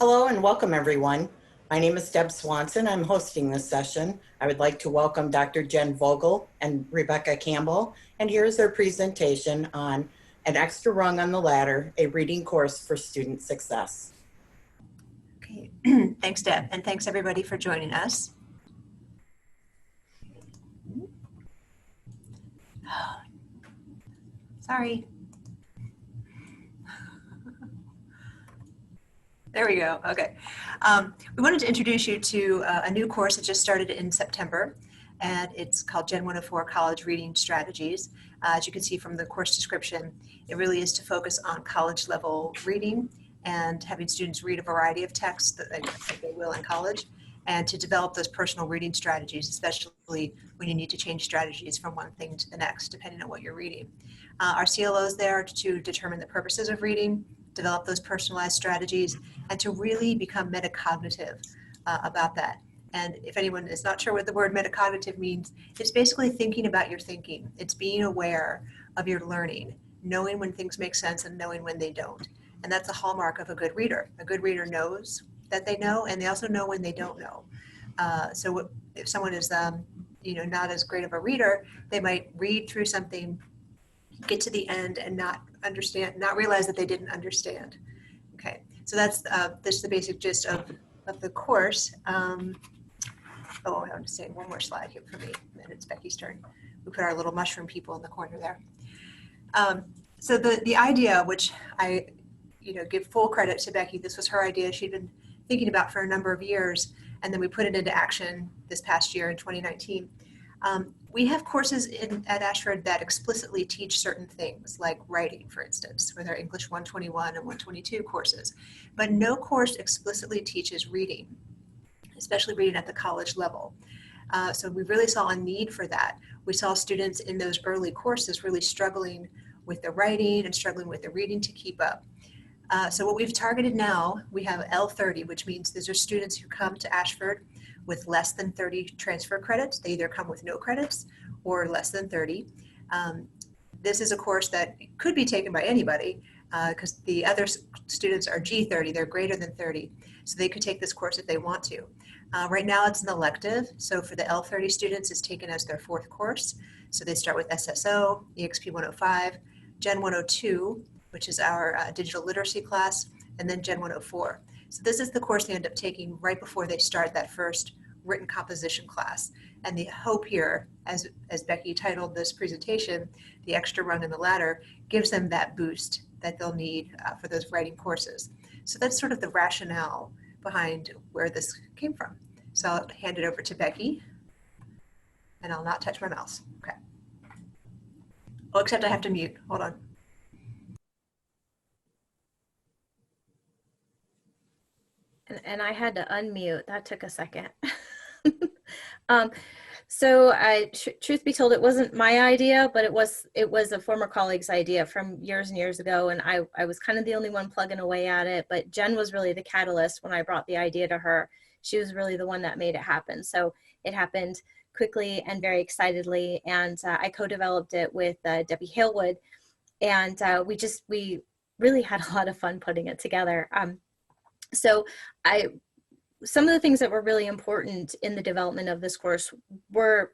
Hello and welcome everyone. My name is Deb Swanson. I'm hosting this session. I would like to welcome Dr. Jen Vogel and Rebecca Campbell, and here's their presentation on An Extra Rung on the Ladder, a reading course for student success. Okay, thanks Deb, and thanks everybody for joining us. Sorry. There we go. Okay. We wanted to introduce you to a new course that just started in September, and it's called Gen 104 College Reading Strategies. As you can see from the course description, it really is to focus on college level reading and having students read a variety of texts that they will in college, and to develop those personal reading strategies, especially when you need to change strategies from one thing to the next, depending on what you're reading. Our CLOs there to determine the purposes of reading, develop those personalized strategies, and to really become metacognitive about that. And if anyone is not sure what the word metacognitive means, it's basically thinking about your thinking. It's being aware of your learning, knowing when things make sense and knowing when they don't. And that's a hallmark of a good reader. A good reader knows that they know, and they also know when they don't know. So if someone is not as great of a reader, they might read through something, get to the end and not understand, not realize that they didn't understand. Okay, so that's the basic gist of the course. I want to say one more slide here for me, and then it's Becky's turn. We put our little mushroom people in the corner there. So the idea, which I give full credit to Becky, this was her idea. She'd been thinking about for a number of years, and then we put it into action this past year in 2019. We have courses at Ashford that explicitly teach certain things, like writing, for instance, with our English 121 and 122 courses. But no course explicitly teaches reading, especially reading at the college level. So we really saw a need for that. We saw students in those early courses really struggling with the writing and struggling with the reading to keep up. So what we've targeted now, we have L30, which means these are students who come to Ashford with less than 30 transfer credits. They either come with no credits or less than 30. This is a course that could be taken by anybody because the other students are G30, they're greater than 30. So they could take this course if they want to. Right now it's an elective. So for the L30 students, it's taken as their fourth course. So they start with SSO, EXP 105, Gen 102, which is our digital literacy class, and then Gen 104. So this is the course they end up taking right before they start that first written composition class. And the hope here, as Becky titled this presentation, the extra rung in the ladder, gives them that boost that they'll need for those writing courses. So that's sort of the rationale behind where this came from. So I'll hand it over to Becky, and I'll not touch my mouse. Okay. Oh, except I have to mute. Hold on. And I had to unmute. That took a second. Truth be told, it wasn't my idea, but it was a former colleague's idea from years and years ago, and I was kind of the only one plugging away at it, but Jen was really the catalyst when I brought the idea to her. She was really the one that made it happen. So it happened quickly and very excitedly, and I co-developed it with Debbie Halewood, and we really had a lot of fun putting it together. So some of the things that were really important in the development of this course was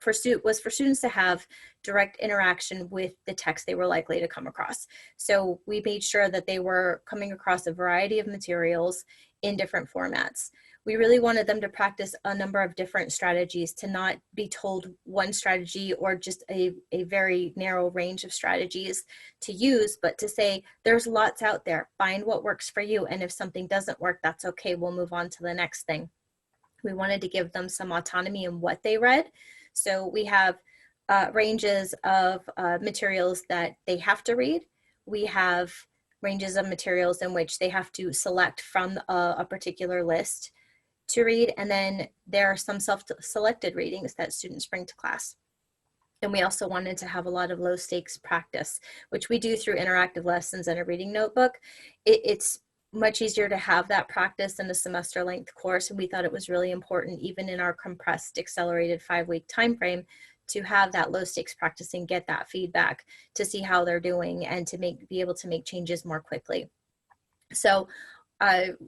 for students to have direct interaction with the text they were likely to come across. So we made sure that they were coming across a variety of materials in different formats. We really wanted them to practice a number of different strategies, to not be told one strategy or just a very narrow range of strategies to use, but to say there's lots out there, find what works for you, and if something doesn't work, that's okay, we'll move on to the next thing. We wanted to give them some autonomy in what they read. So we have ranges of materials that they have to read. We have ranges of materials in which they have to select from a particular list to read, and then there are some self-selected readings that students bring to class. And we also wanted to have a lot of low stakes practice, which we do through interactive lessons and a reading notebook. It's much easier to have that practice in a semester length course, and we thought it was really important, even in our compressed accelerated 5-week time frame, to have that low stakes practice and get that feedback to see how they're doing and to be able to make changes more quickly. So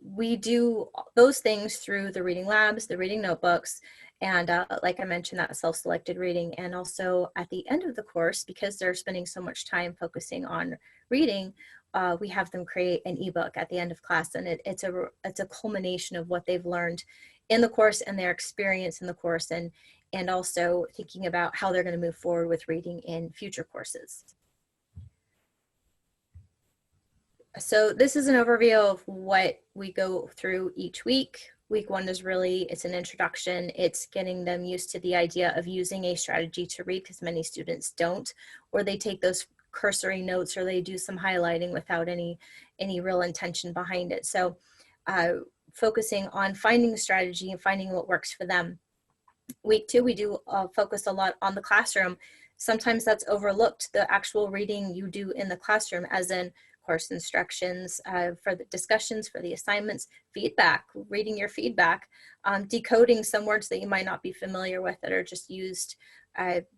We do those things through the reading labs, the reading notebooks, and like I mentioned, that self-selected reading. And also at the end of the course, because they're spending so much time focusing on reading, we have them create an ebook at the end of class, and it's a culmination of what they've learned in the course and their experience in the course, and also thinking about how they're going to move forward with reading in future courses. So this is an overview of what we go through each week. Week 1 is really, it's an introduction. It's getting them used to the idea of using a strategy to read, because many students don't, or they take those cursory notes, or they do some highlighting without any real intention behind it. So focusing on finding a strategy and finding what works for them. Week 2, we do focus a lot on the classroom. Sometimes that's overlooked, the actual reading you do in the classroom, as in course instructions, for the discussions, for the assignments, feedback, reading your feedback, decoding some words that you might not be familiar with that are just used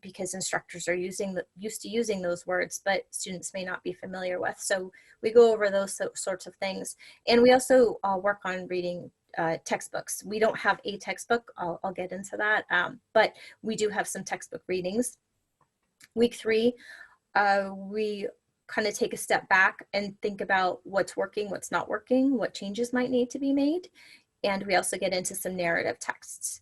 because instructors are used to using those words, but students may not be familiar with. So we go over those sorts of things. And we also work on reading textbooks. We don't have a textbook, I'll get into that, but we do have some textbook readings. Week 3, we kind of take a step back and think about what's working, what's not working, what changes might need to be made. And we also get into some narrative texts.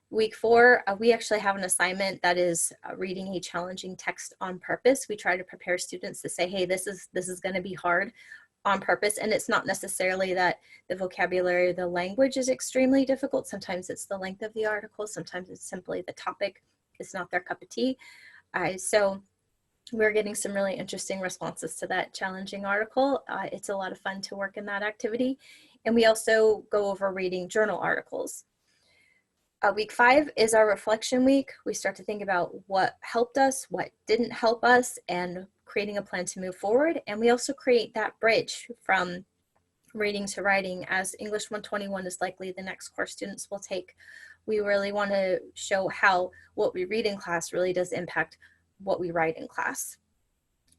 Week 4, we actually have an assignment that is reading a challenging text on purpose. We try to prepare students to say, hey, this is going to be hard on purpose. And it's not necessarily that the vocabulary or the language is extremely difficult. Sometimes it's the length of the article. Sometimes it's simply the topic is not their cup of tea. So we're getting some really interesting responses to that challenging article. It's a lot of fun to work in that activity. And we also go over reading journal articles. Week 5 is our reflection week. We start to think about what helped us, what didn't help us, and creating a plan to move forward. And we also create that bridge from reading to writing, as English 121 is likely the next course students will take. We really want to show how what we read in class really does impact what we write in class.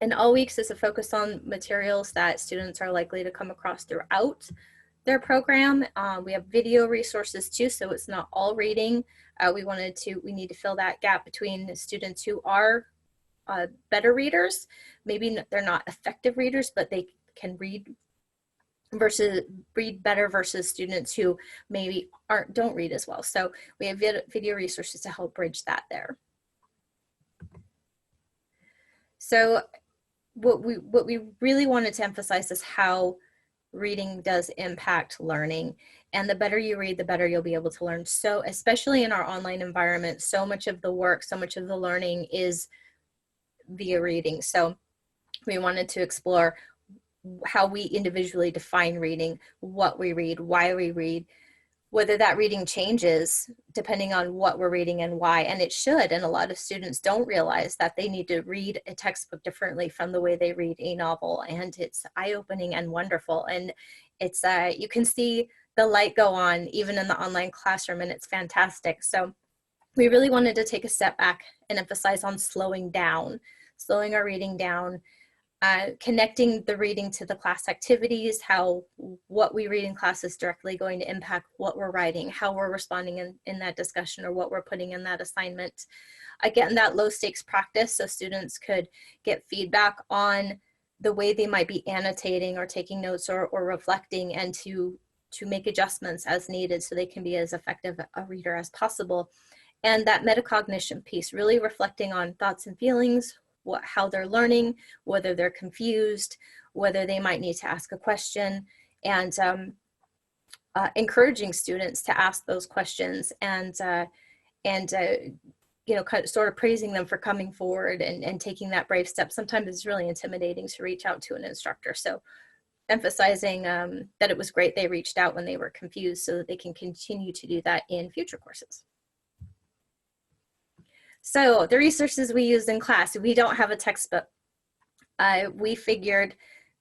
And all weeks is a focus on materials that students are likely to come across throughout their program. We have video resources too, so it's not all reading. We need to fill that gap between the students who are better readers. Maybe they're not effective readers, but they can read better versus students who maybe don't read as well. So we have video resources to help bridge that there. So what we really wanted to emphasize is how reading does impact learning, and the better you read, the better you'll be able to learn. So especially in our online environment, so much of the work, so much of the learning is via reading. So we wanted to explore how we individually define reading, what we read, why we read, whether that reading changes depending on what we're reading and why, and it should. And a lot of students don't realize that they need to read a textbook differently from the way they read a novel, and it's eye-opening and wonderful. And it's you can see the light go on even in the online classroom, and it's fantastic. So we really wanted to take a step back and emphasize on slowing our reading down, connecting the reading to the class activities, how what we read in class is directly going to impact what we're writing, how we're responding in that discussion, or what we're putting in that assignment. Again, that low stakes practice, so students could get feedback on the way they might be annotating or taking notes or reflecting, and to make adjustments as needed so they can be as effective a reader as possible. And that metacognition piece, really reflecting on thoughts and feelings, how they're learning, whether they're confused, whether they might need to ask a question, and encouraging students to ask those questions, and you know, kind of sort of praising them for coming forward and taking that brave step. Sometimes it's really intimidating to reach out to an instructor. So emphasizing that it was great they reached out when they were confused, so that they can continue to do that in future courses. So the resources we use in class, we don't have a textbook. We figured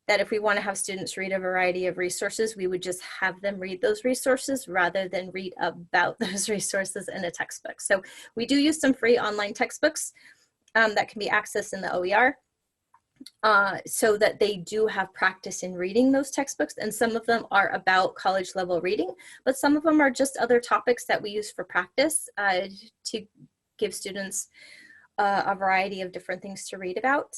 that if we want to have students read a variety of resources, we would just have them read those resources rather than read about those resources in a textbook. So we do use some free online textbooks that can be accessed in the OER. so that they do have practice in reading those textbooks. And some of them are about college level reading, but some of them are just other topics that we use for practice to give students a variety of different things to read about.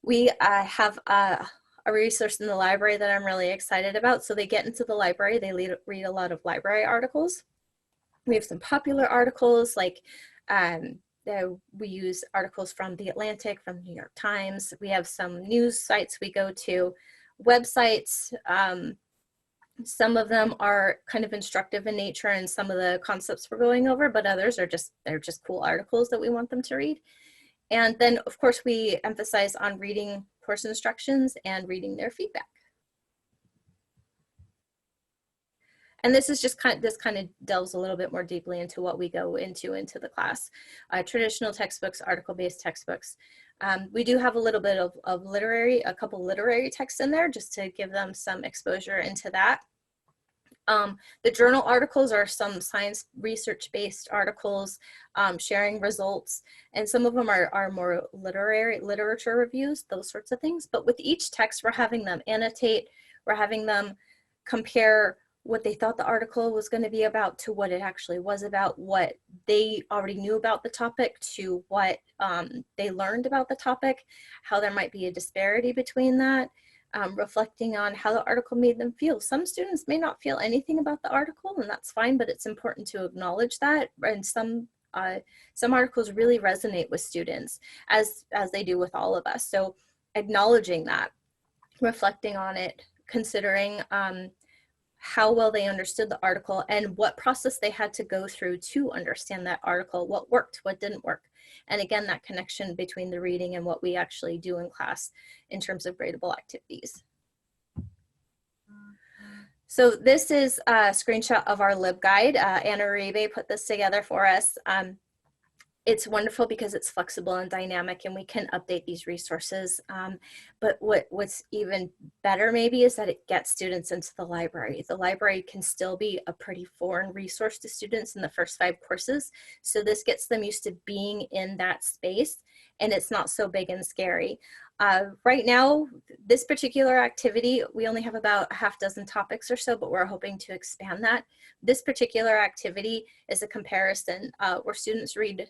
We have a resource in the library that I'm really excited about. So they get into the library, they read a lot of library articles. We have some popular articles like we use articles from The Atlantic, from the New York Times. We have some news sites we go to, websites. Some of them are kind of instructive in nature and some of the concepts we're going over, but others are they're just cool articles that we want them to read. And then of course we emphasize on reading course instructions and reading their feedback. And this is just this kind of delves a little bit more deeply into what we go into the class. Traditional textbooks, article-based textbooks. We do have a little bit of a couple literary texts in there just to give them some exposure into that. The journal articles are some science research-based articles, sharing results, and some of them are more literature reviews, those sorts of things. But with each text, we're having them annotate, we're having them compare what they thought the article was going to be about to what it actually was about, what they already knew about the topic to what they learned about the topic, how there might be a disparity between that, reflecting on how the article made them feel. Some students may not feel anything about the article, and that's fine, but it's important to acknowledge that. And some articles really resonate with students, as they do with all of us. So acknowledging that, reflecting on it, considering how well they understood the article and what process they had to go through to understand that article, what worked, what didn't work. And again, that connection between the reading and what we actually do in class in terms of gradable activities. So this is a screenshot of our LibGuide. Anna Uribe put this together for us. It's wonderful because it's flexible and dynamic and we can update these resources. But what's even better maybe is that it gets students into the library. The library can still be a pretty foreign resource to students in the first 5 courses. So this gets them used to being in that space and it's not so big and scary. Right now, this particular activity, we only have about a half dozen topics or so, but we're hoping to expand that. This particular activity is a comparison where students read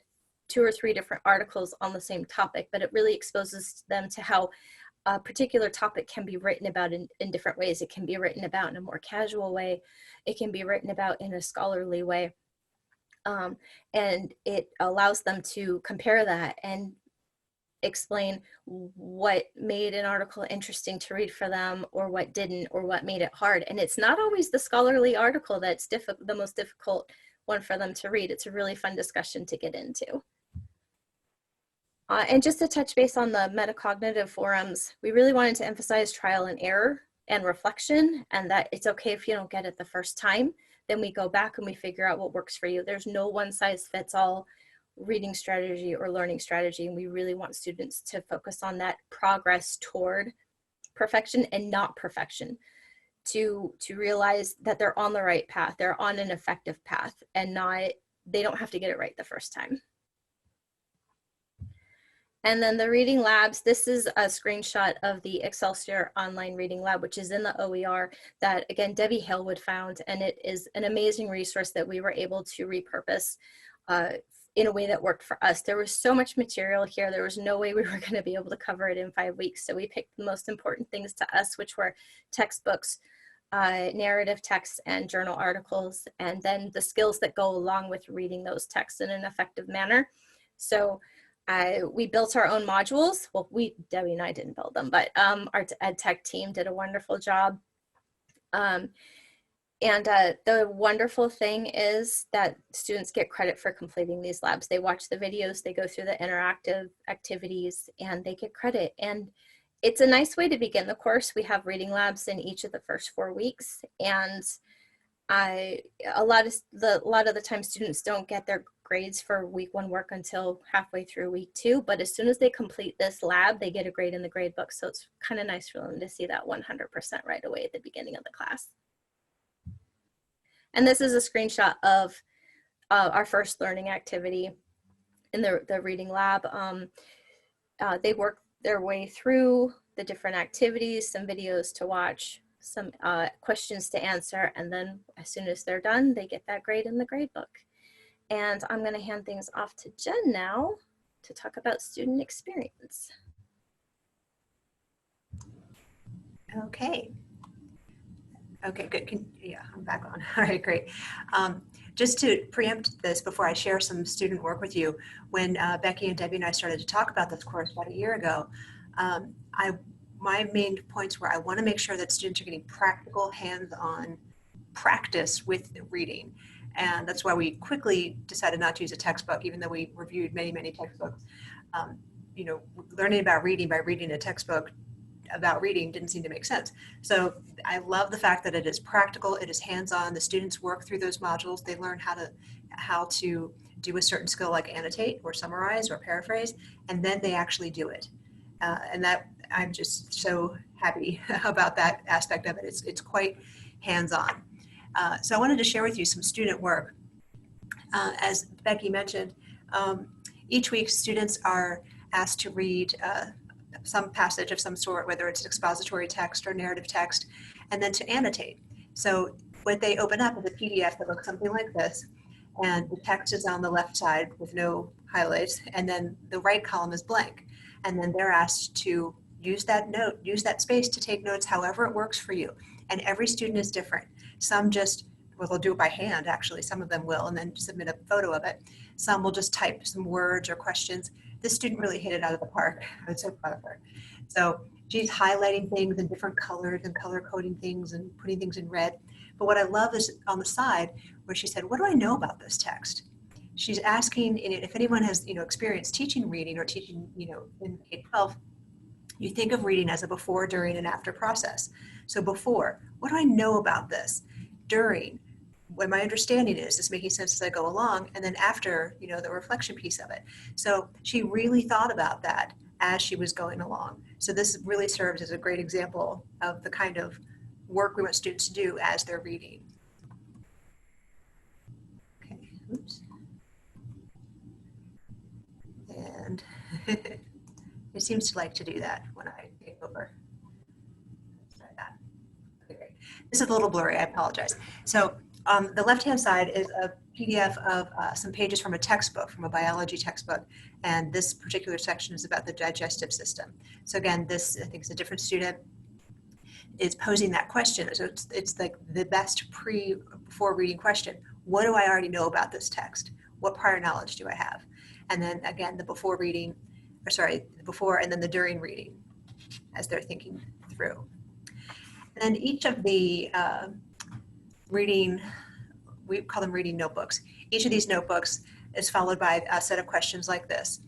2 or 3 different articles on the same topic, but it really exposes them to how a particular topic can be written about in different ways. It can be written about in a more casual way. It can be written about in a scholarly way. And it allows them to compare that and explain what made an article interesting to read for them or what didn't, or what made it hard. And it's not always the scholarly article that's the most difficult one for them to read. It's a really fun discussion to get into. And just to touch base on the Metacognitive Forums, we really wanted to emphasize trial and error and reflection, and that it's okay if you don't get it the first time. Then we go back and we figure out what works for you. There's no one size fits all reading strategy or learning strategy, and we really want students to focus on that progress toward perfection and not perfection, to realize that they're on the right path, they're on an effective path, and they don't have to get it right the first time. And then the reading labs, this is a screenshot of the Excelsior online reading lab, which is in the OER that, again, Debbie Halewood found, and it is an amazing resource that we were able to repurpose in a way that worked for us. There was so much material here, there was no way we were gonna be able to cover it in 5 weeks. So we picked the most important things to us, which were textbooks, narrative texts, and journal articles, and then the skills that go along with reading those texts in an effective manner. So we built our own modules. Well, Debbie and I didn't build them, but our ed tech team did a wonderful job. And the wonderful thing is that students get credit for completing these labs. They watch the videos, they go through the interactive activities, and they get credit. And it's a nice way to begin the course. We have reading labs in each of the first 4 weeks, and a lot of the time students don't get their grades for week 1 work until halfway through week 2, but as soon as they complete this lab, they get a grade in the grade book. So it's kind of nice for them to see that 100% right away at the beginning of the class. And this is a screenshot of our first learning activity in the reading lab. They work their way through the different activities, some videos to watch, some questions to answer, and then as soon as they're done, they get that grade in the grade book. And I'm going to hand things off to Jen now to talk about student experience. Okay. Okay, good. Yeah, I'm back on. All right, great. Just to preempt this before I share some student work with you, when Becky and Debbie and I started to talk about this course about a year ago, my main points were I want to make sure that students are getting practical, hands-on practice with reading. And that's why we quickly decided not to use a textbook, even though we reviewed many, many textbooks. You know, learning about reading by reading a textbook about reading didn't seem to make sense. So I love the fact that it is practical, it is hands-on. The students work through those modules. They learn how to do a certain skill like annotate or summarize or paraphrase, and then they actually do it. And that I'm just so happy about that aspect of it. It's quite hands-on. So I wanted to share with you some student work. As Becky mentioned, each week students are asked to read some passage of some sort, whether it's expository text or narrative text, and then to annotate. So what they open up is a PDF that looks something like this, and the text is on the left side with no highlights, and then the right column is blank. And then they're asked to use that space to take notes however it works for you. And every student is different. Some just, well, they'll do it by hand, actually. Some of them will, and then submit a photo of it. Some will just type some words or questions. This student really hit it out of the park. I was so proud of her. So she's highlighting things in different colors and color coding things and putting things in red. But what I love is on the side where she said, what do I know about this text? She's asking if anyone has, experience teaching reading or teaching, in K-12, you think of reading as a before, during, and after process. So before, what do I know about this? During, what my understanding is making sense as I go along, and then after, the reflection piece of it. So she really thought about that as she was going along. So this really serves as a great example of the kind of work we want students to do as they're reading. Okay, oops. And it seems to like to do that when I take over. Let's try that. Okay, great. This is a little blurry, I apologize. So the left-hand side is a PDF of some pages from a textbook, from a biology textbook. And this particular section is about the digestive system. So again, this, I think, is a different student, is posing that question. So it's like the best before reading question. What do I already know about this text? What prior knowledge do I have? And then again, the before reading, the before and then the during reading as they're thinking through. And then each of the reading, we call them reading notebooks. Each of these notebooks is followed by a set of questions like this.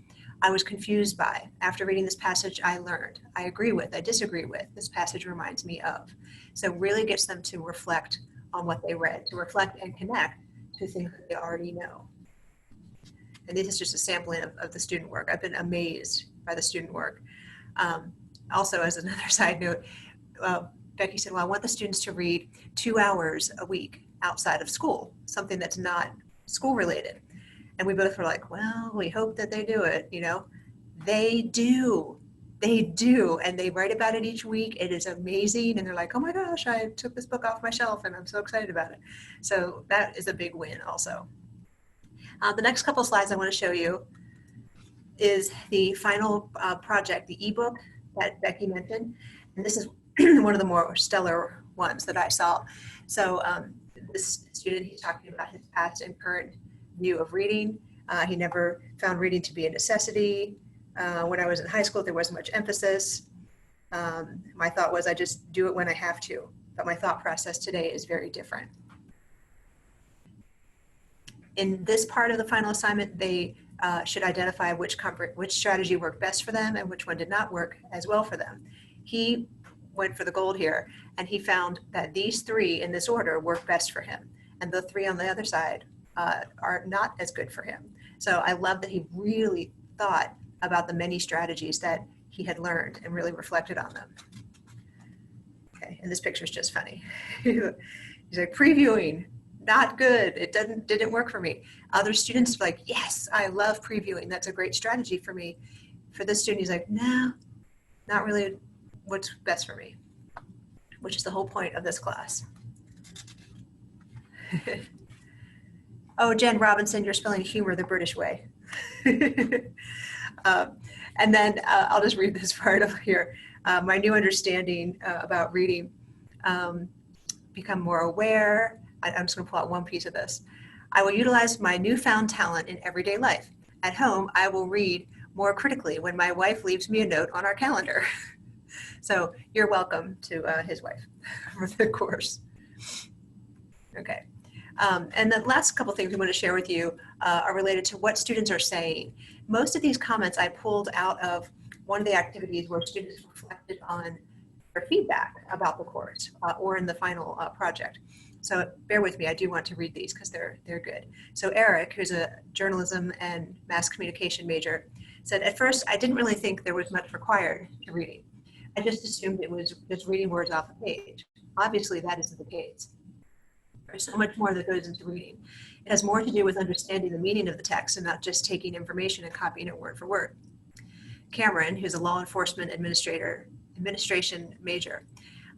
I was confused by, after reading this passage, I learned, I agree with, I disagree with, this passage reminds me of. So really gets them to reflect on what they read, to reflect and connect to things that they already know. And this is just a sampling of the student work. I've been amazed by the student work. Also, as another side note, Becky said, well, I want the students to read 2 hours a week outside of school, something that's not school related. And we both were like, well, we hope that they do it, They do. They do. And they write about it each week. It is amazing. And they're like, oh my gosh, I took this book off my shelf and I'm so excited about it. So that is a big win also. The next couple slides I want to show you is the final project, the ebook that Becky mentioned. And this is one of the more stellar ones that I saw. So this student, he's talking about his past and current view of reading. He never found reading to be a necessity. When I was in high school, there wasn't much emphasis. My thought was I just do it when I have to. But my thought process today is very different. In this part of the final assignment, they should identify which strategy worked best for them and which one did not work as well for them. He went for the gold here, and he found that these 3 in this order work best for him, and the 3 on the other side are not as good for him. So I love that he really thought about the many strategies that he had learned and really reflected on them. Okay, and this picture is just funny. He's like, previewing, not good. It didn't work for me. Other students are like, yes, I love previewing. That's a great strategy for me. For this student, he's like, no, not really what's best for me, which is the whole point of this class. Oh, Jen Robinson, you're spelling humor the British way. And then I'll just read this part of here. My new understanding about reading, become more aware. I'm just going to pull out one piece of this. I will utilize my newfound talent in everyday life. At home, I will read more critically when my wife leaves me a note on our calendar. So you're welcome to his wife for the course. Okay. And the last couple things we want to share with you are related to what students are saying. Most of these comments I pulled out of one of the activities where students reflected on their feedback about the course or in the final project. So bear with me, I do want to read these because they're good. So Eric, who's a journalism and mass communication major, said, at first I didn't really think there was much required to reading. I just assumed it was just reading words off the page. Obviously that isn't the case. There's so much more that goes into reading. It has more to do with understanding the meaning of the text and not just taking information and copying it word for word. Cameron, who's a law enforcement administration major,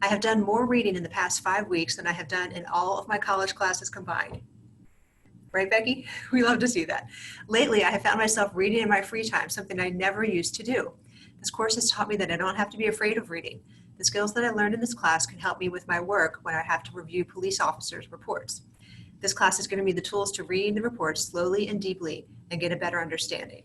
I have done more reading in the past 5 weeks than I have done in all of my college classes combined. Right, Becky? We love to see that. Lately, I have found myself reading in my free time, something I never used to do. This course has taught me that I don't have to be afraid of reading. The skills that I learned in this class can help me with my work when I have to review police officers' reports. This class has given me the tools to read the reports slowly and deeply and get a better understanding.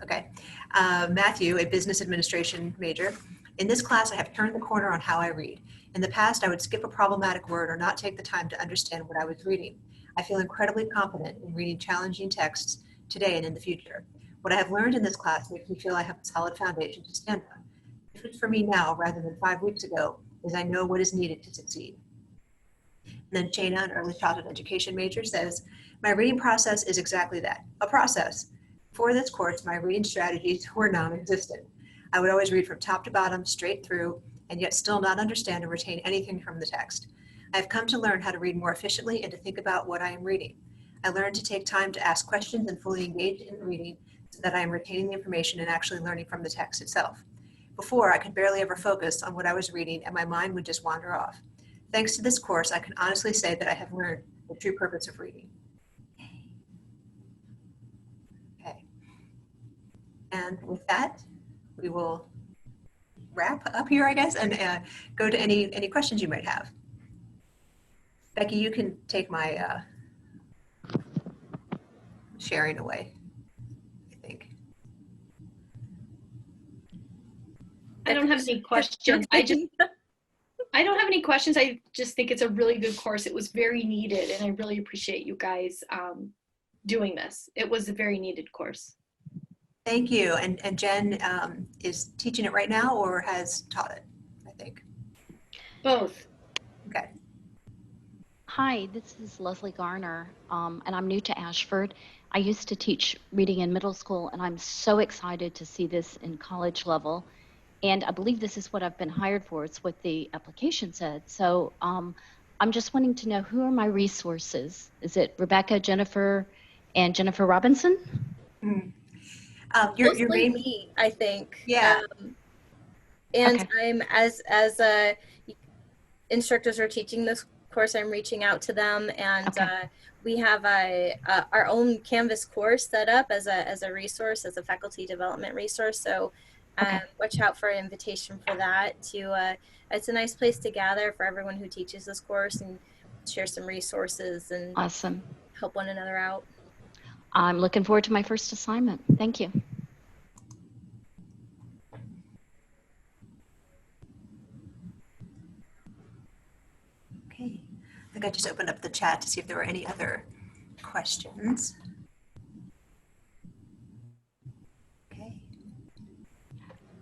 Okay, Matthew, a business administration major. In this class, I have turned the corner on how I read. In the past, I would skip a problematic word or not take the time to understand what I was reading. I feel incredibly confident in reading challenging texts today and in the future. What I have learned in this class makes me feel I have a solid foundation to stand on. The difference for me now, rather than 5 weeks ago, is I know what is needed to succeed. And then Shana, an early childhood education major, says, my reading process is exactly that, a process. For this course, my reading strategies were non-existent. I would always read from top to bottom, straight through, and yet still not understand or retain anything from the text. I have come to learn how to read more efficiently and to think about what I am reading. I learned to take time to ask questions and fully engage in the reading so that I am retaining the information and actually learning from the text itself. Before, I could barely ever focus on what I was reading and my mind would just wander off. Thanks to this course, I can honestly say that I have learned the true purpose of reading. Okay. And with that, we will wrap up here, I guess, and go to any questions you might have. Becky, you can take my sharing away, I think. I don't have any questions. I don't have any questions. I just think it's a really good course. It was very needed, and I really appreciate you guys doing this. It was a very needed course. Thank you. And Jen is teaching it right now or has taught it, I think. Both. Okay. Hi, this is Leslie Garner, and I'm new to Ashford. I used to teach reading in middle school, and I'm so excited to see this in college level. And I believe this is what I've been hired for. It's what the application said. So I'm just wanting to know, who are my resources? Is it Rebecca, Jennifer, and Jennifer Robinson? Mm. Mostly your main, me, I think. yeah. And Okay. I'm as instructors are teaching this course, I'm reaching out to them, and Okay. we have our own Canvas course set up as a resource, as a faculty development resource. So Okay. watch out for an invitation for that. It's a nice place to gather for everyone who teaches this course and share some resources and Awesome. help one another out. I'm looking forward to my first assignment. Thank you. Okay. I think I just opened up the chat to see if there were any other questions. Okay.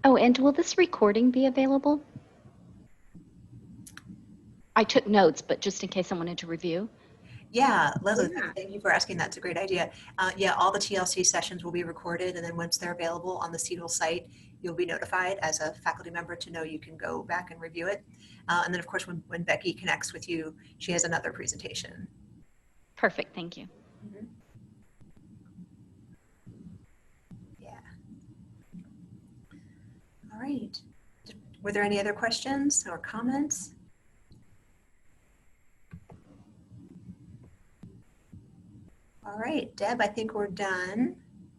Oh, and will this recording be available? I took notes, but just in case I wanted to review. Yeah, Leslie, Yeah. thank you for asking. That's a great idea. Yeah, all the TLC sessions will be recorded, and then once they're available on the CETL site, you'll be notified as a faculty member to know you can go back and review it. And then, of course, when Becky connects with you, she has another presentation. Perfect. Thank you. Yeah. right. Were there any other questions or comments? All right, Deb, I think we're done.